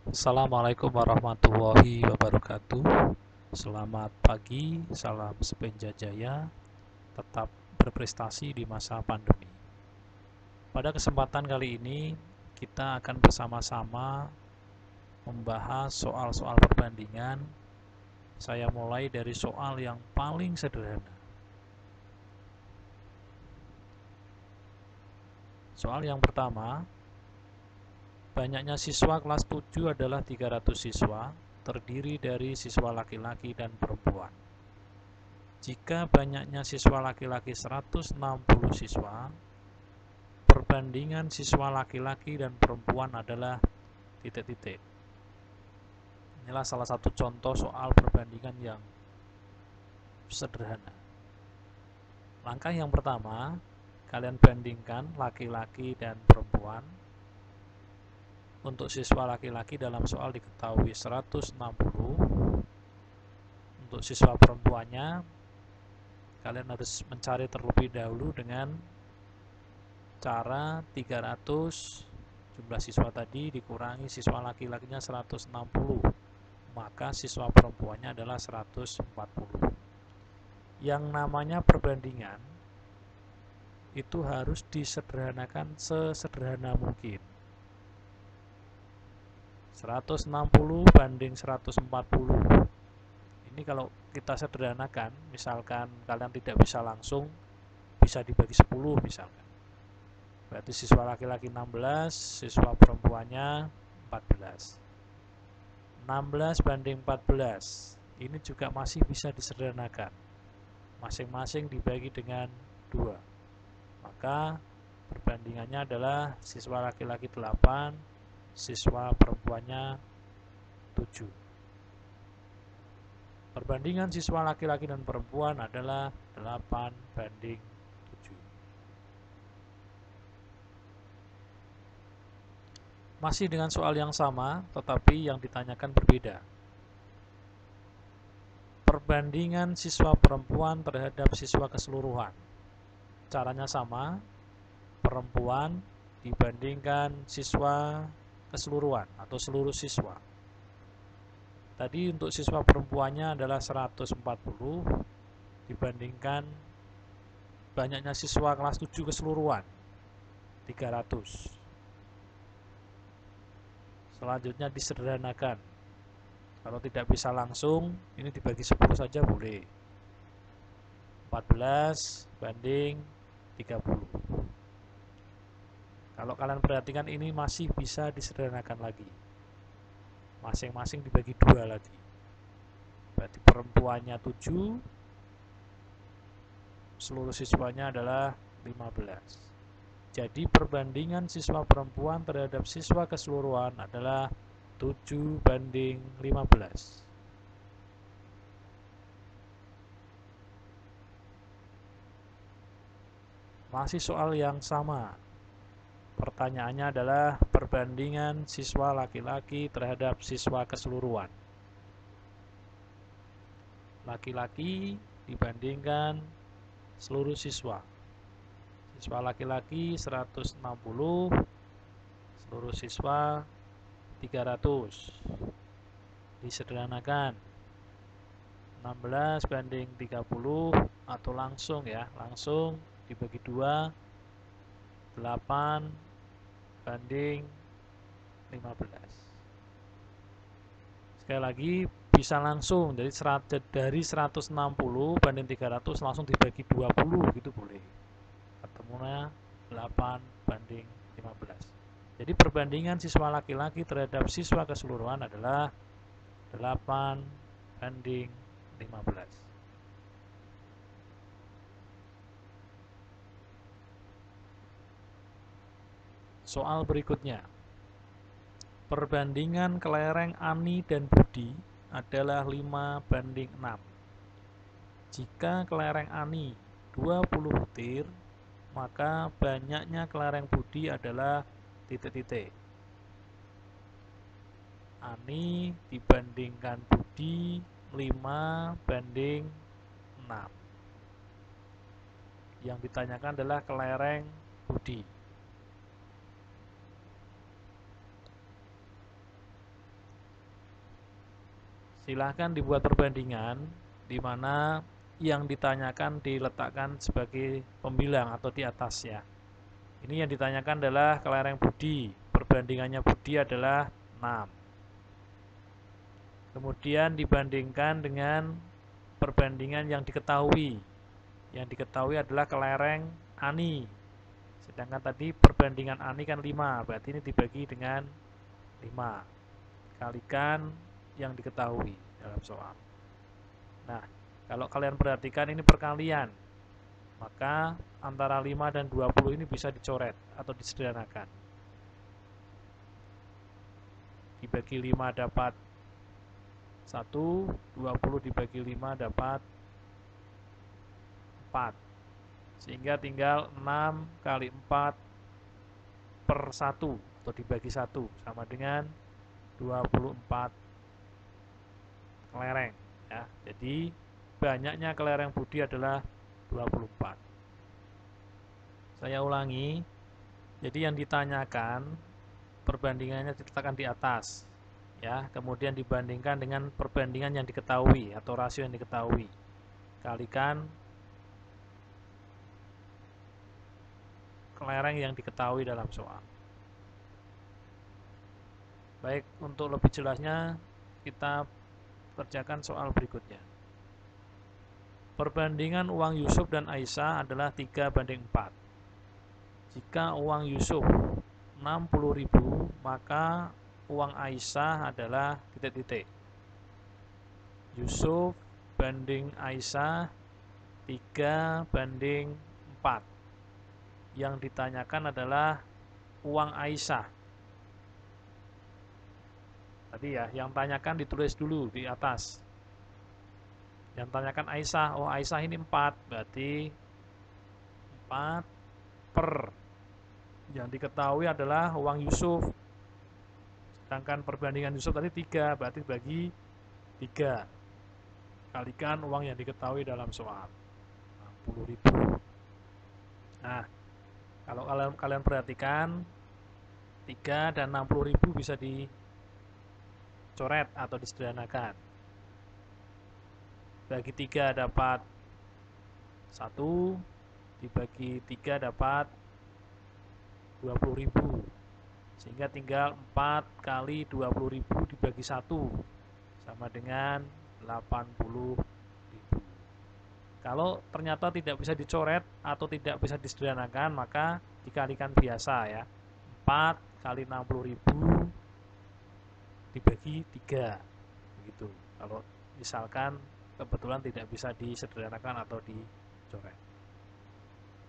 Assalamualaikum warahmatullahi wabarakatuh. Selamat pagi, salam sepenja jaya, tetap berprestasi di masa pandemi. Pada kesempatan kali ini, kita akan bersama-sama membahas soal-soal perbandingan. Saya mulai dari soal yang paling sederhana. Soal yang pertama, banyaknya siswa kelas 7 adalah 300 siswa, terdiri dari siswa laki-laki dan perempuan. Jika banyaknya siswa laki-laki 160 siswa, perbandingan siswa laki-laki dan perempuan adalah titik-titik. Inilah salah satu contoh soal perbandingan yang sederhana. Langkah yang pertama, kalian bandingkan laki-laki dan perempuan. Untuk siswa laki-laki dalam soal diketahui 160. Untuk siswa perempuannya, kalian harus mencari terlebih dahulu dengan cara 300 jumlah siswa tadi dikurangi siswa laki-lakinya 160, maka siswa perempuannya adalah 140. Yang namanya perbandingan itu harus disederhanakan sesederhana mungkin. 160 banding 140. Ini kalau kita sederhanakan, misalkan kalian tidak bisa langsung, bisa dibagi 10 misalkan. Berarti siswa laki-laki 16, siswa perempuannya 14. 16 banding 14. Ini juga masih bisa disederhanakan. Masing-masing dibagi dengan 2. Maka perbandingannya adalah siswa laki-laki 8, siswa perempuannya 7. Perbandingan siswa laki-laki dan perempuan adalah 8 banding 7. Masih dengan soal yang sama, tetapi yang ditanyakan berbeda. Perbandingan siswa perempuan terhadap siswa keseluruhan. Caranya sama, perempuan dibandingkan siswa keseluruhan atau seluruh siswa. Tadi untuk siswa perempuannya adalah 140 dibandingkan banyaknya siswa kelas 7 keseluruhan 300. Selanjutnya disederhanakan. Kalau tidak bisa langsung, ini dibagi 10 saja boleh. 14 banding 30. Kalau kalian perhatikan ini masih bisa disederhanakan lagi. Masing-masing dibagi 2 lagi. Berarti perempuannya 7, seluruh siswanya adalah 15. Jadi perbandingan siswa perempuan terhadap siswa keseluruhan adalah 7 banding 15. Masih soal yang sama. Pertanyaannya adalah perbandingan siswa laki-laki terhadap siswa keseluruhan. Laki-laki dibandingkan seluruh siswa. Siswa laki-laki 160, seluruh siswa 300. Disederhanakan. 16 banding 30 atau langsung ya, langsung dibagi 2, 8 banding 15. Sekali lagi bisa langsung, jadi dari 160 banding 300 langsung dibagi 20 gitu boleh. Ketemunya 8 banding 15. Jadi perbandingan siswa laki-laki terhadap siswa keseluruhan adalah 8 banding 15. Soal berikutnya. Perbandingan kelereng Ani dan Budi adalah 5 banding 6. Jika kelereng Ani 20 butir, maka banyaknya kelereng Budi adalah titik-titik. Ani dibandingkan Budi 5 banding 6. Yang ditanyakan adalah kelereng Budi. Silahkan dibuat perbandingan di mana yang ditanyakan diletakkan sebagai pembilang atau di atas ya. Ini yang ditanyakan adalah kelereng budi. Perbandingannya budi adalah 6. Kemudian dibandingkan dengan perbandingan yang diketahui. Yang diketahui adalah kelereng ani. Sedangkan tadi perbandingan ani kan 5, berarti ini dibagi dengan 5. Kalikan yang diketahui dalam soal. Nah, kalau kalian perhatikan ini perkalian, maka antara 5 dan 20 ini bisa dicoret atau disederhanakan. Dibagi 5 dapat 1, 20 dibagi 5 dapat 4. Sehingga tinggal 6 kali 4 per 1 atau dibagi 1 sama dengan 24 kelereng ya. Jadi banyaknya kelereng budi adalah 24. Saya ulangi. Jadi yang ditanyakan perbandingannya diletakkan di atas ya, kemudian dibandingkan dengan perbandingan yang diketahui atau rasio yang diketahui. Kalikan kelereng yang diketahui dalam soal. Baik, untuk lebih jelasnya kita kerjakan soal berikutnya. Perbandingan uang Yusuf dan Aisyah adalah 3:4. Jika uang Yusuf 60.000, maka uang Aisyah adalah titik-titik. Yusuf banding Aisyah 3:4. Yang ditanyakan adalah uang Aisyah. Tadi ya, yang tanyakan ditulis dulu di atas. Yang tanyakan Aisyah, oh Aisyah ini 4, berarti 4 per. Yang diketahui adalah uang Yusuf. Sedangkan perbandingan Yusuf tadi 3, berarti bagi 3. Kalikan uang yang diketahui dalam soal. 60.000. Nah, kalau kalian perhatikan 3 dan 60.000 bisa dicoret atau disederhanakan. Bagi 3 dapat 1, dibagi 3 dapat 20.000. Sehingga tinggal 4 kali 20.000 dibagi 1 sama dengan 80.000. Kalau ternyata tidak bisa dicoret atau tidak bisa disederhanakan, maka dikalikan biasa ya. 4 kali 60.000 dibagi 3. Begitu. Kalau misalkan kebetulan tidak bisa disederhanakan atau dicoret.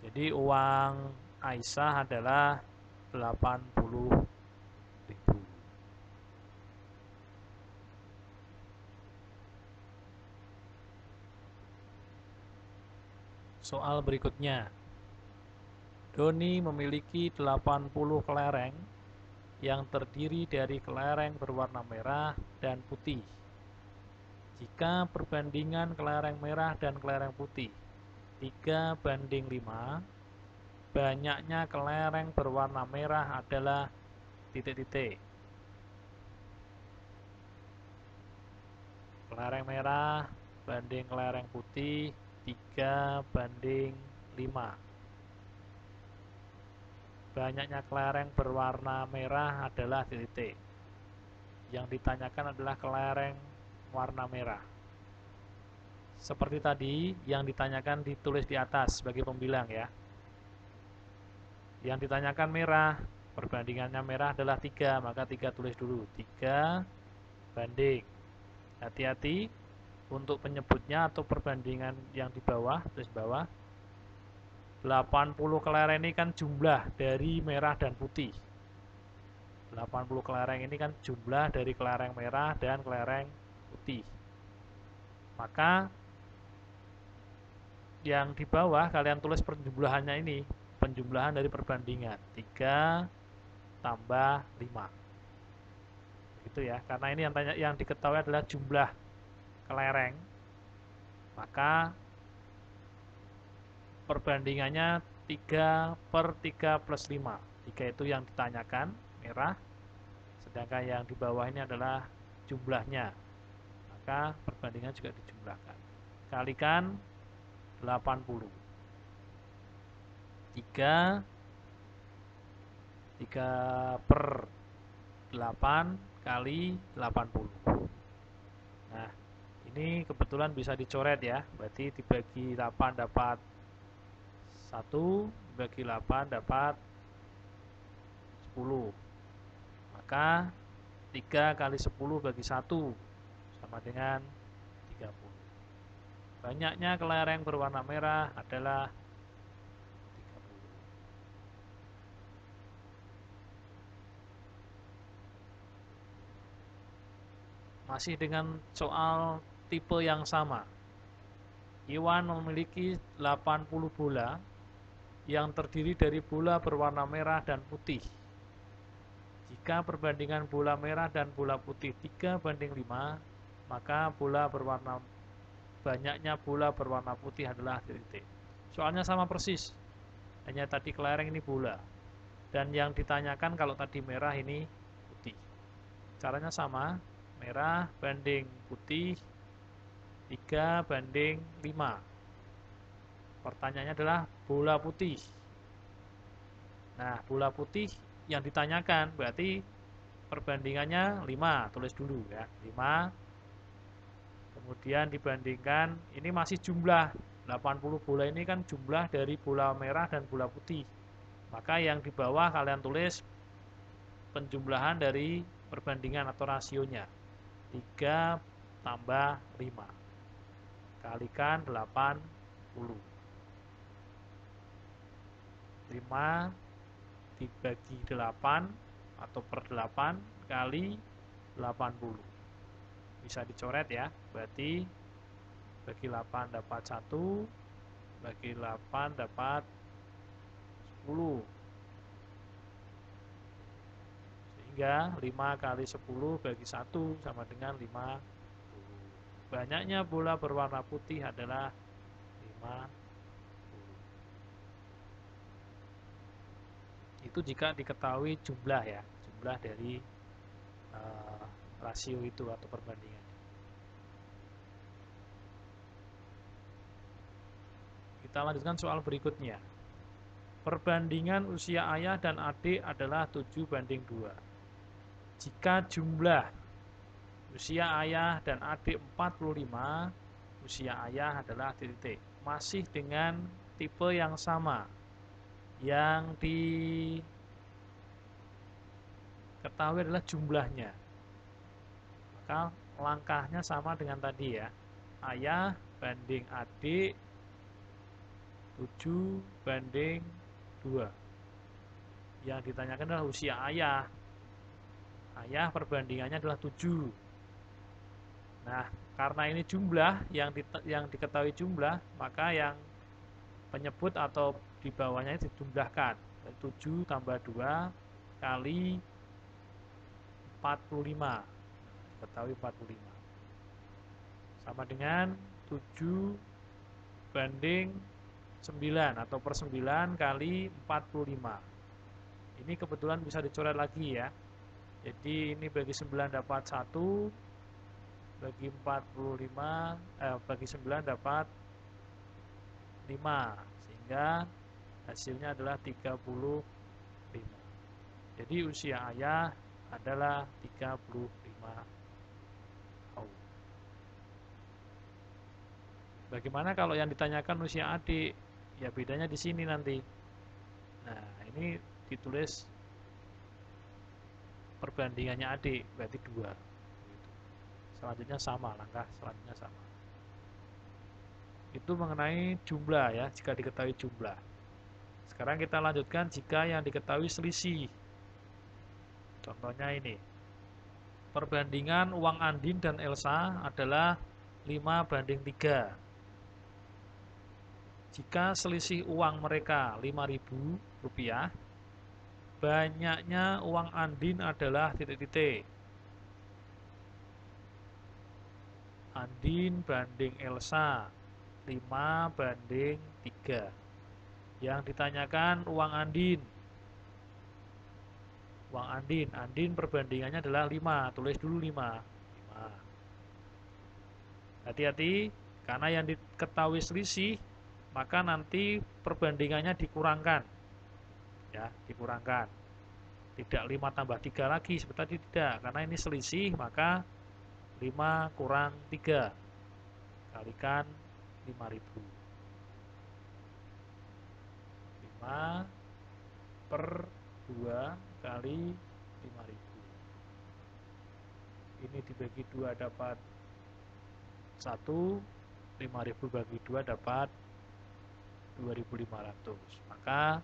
Jadi uang Aisyah adalah 80.000. Soal berikutnya. Doni memiliki 80 kelereng yang terdiri dari kelereng berwarna merah dan putih. Jika perbandingan kelereng merah dan kelereng putih 3:5, banyaknya kelereng berwarna merah adalah titik-titik. Kelereng merah banding kelereng putih 3:5. Banyaknya kelereng berwarna merah adalah titik. Yang ditanyakan adalah kelereng warna merah. Seperti tadi, yang ditanyakan ditulis di atas sebagai pembilang ya. Yang ditanyakan merah, perbandingannya merah adalah 3, maka 3 tulis dulu. 3 banding. Hati-hati untuk penyebutnya atau perbandingan yang di bawah, tulis bawah. 80 kelereng ini kan jumlah dari merah dan putih. 80 kelereng ini kan jumlah dari kelereng merah dan kelereng putih. Maka yang di bawah kalian tulis penjumlahannya ini, penjumlahan dari perbandingan 3 tambah 5. Begitu ya, karena ini yang diketahui adalah jumlah kelereng. Maka perbandingannya 3/3 plus 5. 3 itu yang ditanyakan, merah. Sedangkan yang di bawah ini adalah jumlahnya. maka perbandingan juga dijumlahkan. Kalikan 80. 3 per 8 kali 80. Nah, ini kebetulan bisa dicoret ya. Berarti dibagi 8 dapat 1, dibagi 8 dapat 10. Maka 3 kali 10 bagi 1 sama dengan 30. Banyaknya kelereng berwarna merah adalah 30. Masih dengan soal tipe yang sama. Iwan memiliki 80 bola yang terdiri dari bola berwarna merah dan putih. Jika perbandingan bola merah dan bola putih 3:5, maka banyaknya bola berwarna putih adalah titik. Soalnya sama persis, hanya tadi kelereng ini bola. Dan yang ditanyakan kalau tadi merah ini putih. Caranya sama, merah banding putih 3:5. Pertanyaannya adalah bola putih. Nah, bola putih yang ditanyakan berarti perbandingannya 5, tulis dulu ya. 5, kemudian dibandingkan, ini masih jumlah, 80 bola ini kan jumlah dari bola merah dan bola putih. Maka yang di bawah kalian tulis penjumlahan dari perbandingan atau rasionya. 3 tambah 5. Kalikan 80. 5 dibagi 8 atau per 8 kali 80. Bisa dicoret ya. Berarti bagi 8 dapat 1, bagi 8 dapat 10. Sehingga 5 kali 10 bagi 1 sama dengan 50. Banyaknya bola berwarna putih adalah 50. Itu jika diketahui jumlah ya, jumlah dari rasio itu atau perbandingan. Kita lanjutkan soal berikutnya. Perbandingan usia ayah dan adik adalah 7:2. Jika jumlah usia ayah dan adik 45, usia ayah adalah titik. Masih dengan tipe yang sama. Yang diketahui adalah jumlahnya. Maka langkahnya sama dengan tadi ya. Ayah banding adik 7:2. Yang ditanyakan adalah usia ayah. Ayah perbandingannya adalah 7. Nah, karena ini jumlah, yang diketahui jumlah, maka yang penyebut atau di bawahnya dijumlahkan. 7 tambah 2 kali 45. Diketahui 45. Sama dengan 7:9 atau per 9 kali 45. Ini kebetulan bisa dicoret lagi ya. Jadi ini bagi 9 dapat 1, bagi 45, bagi 9 dapat 5, sehingga hasilnya adalah 35. Jadi usia ayah adalah 35 tahun. Bagaimana kalau yang ditanyakan usia adik? Ya bedanya di sini nanti. Nah, ini ditulis perbandingannya adik, berarti 2. Selanjutnya sama, langkah selanjutnya sama. Itu mengenai jumlah ya, jika diketahui jumlah. Sekarang kita lanjutkan jika yang diketahui selisih. Contohnya ini. Perbandingan uang Andin dan Elsa adalah 5:3. Jika selisih uang mereka Rp5.000, banyaknya uang Andin adalah titik-titik. Andin banding Elsa 5:3. Yang ditanyakan uang Andin. Uang Andin perbandingannya adalah 5. Tulis dulu 5. Hati-hati, karena yang diketahui selisih, maka nanti perbandingannya dikurangkan. Ya, dikurangkan. Tidak 5 tambah 3 lagi, seperti tadi tidak. Karena ini selisih, maka 5 kurang 3. Kalikan 5.000. 5 per 2 kali 5.000. Ini dibagi 2 dapat 1, 5.000 bagi 2 dapat 2.500. Maka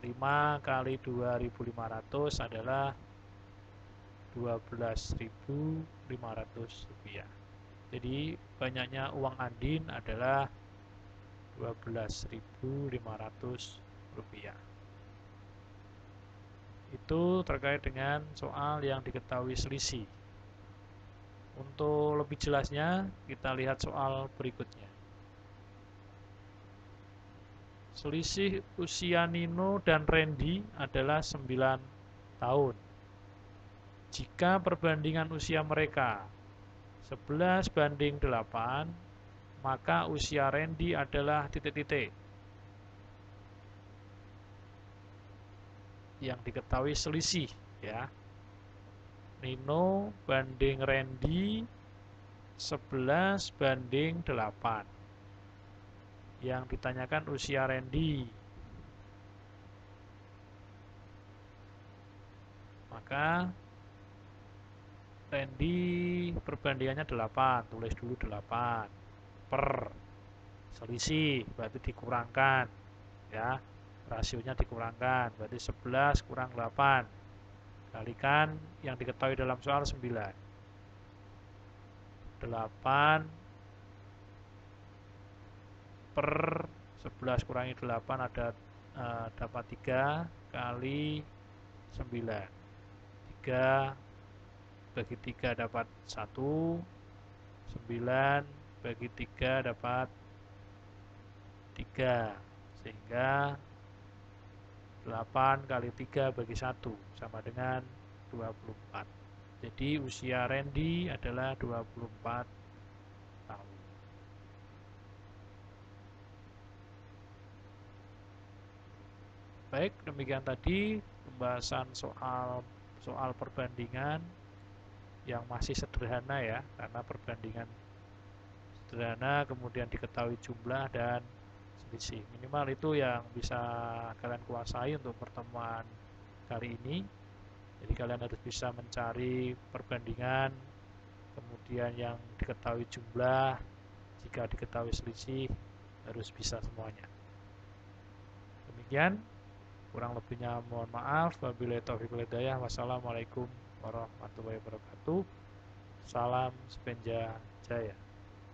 5 kali 2.500 adalah 12.500 rupiah. Jadi banyaknya uang Andin adalah 12.500 rupiah. Itu terkait dengan soal yang diketahui selisih. Untuk lebih jelasnya, kita lihat soal berikutnya. Selisih usia Nino dan Randy adalah 9 tahun. Jika perbandingan usia mereka 11 banding 8, maka usia Randy adalah titik-titik. Yang diketahui selisih, ya. Nino banding Randy 11 banding 8. Yang ditanyakan usia Randy. Maka Randy perbandingannya 8, tulis dulu 8 per selisih, berarti dikurangkan, ya. Rasionya dikurangkan, berarti 11 kurang 8. Kalikan yang diketahui dalam soal 9. 8 per 11 kurangi 8 ada dapat 3 kali 9. 3 bagi 3 dapat 1. 9 bagi 3 dapat 3. Sehingga 8 kali 3 bagi 1 sama dengan 24. Jadi usia Randy adalah 24 tahun. Baik, demikian tadi pembahasan soal perbandingan yang masih sederhana, ya, karena perbandingan sederhana kemudian diketahui jumlah dan selisih. Minimal itu yang bisa kalian kuasai untuk pertemuan kali ini. Jadi kalian harus bisa mencari perbandingan, kemudian yang diketahui jumlah, jika diketahui selisih harus bisa semuanya. Demikian, kurang lebihnya mohon maaf. Wabillahi taufiq wal hidayah. Wassalamualaikum warahmatullahi wabarakatuh. Salam Sepenja Jaya.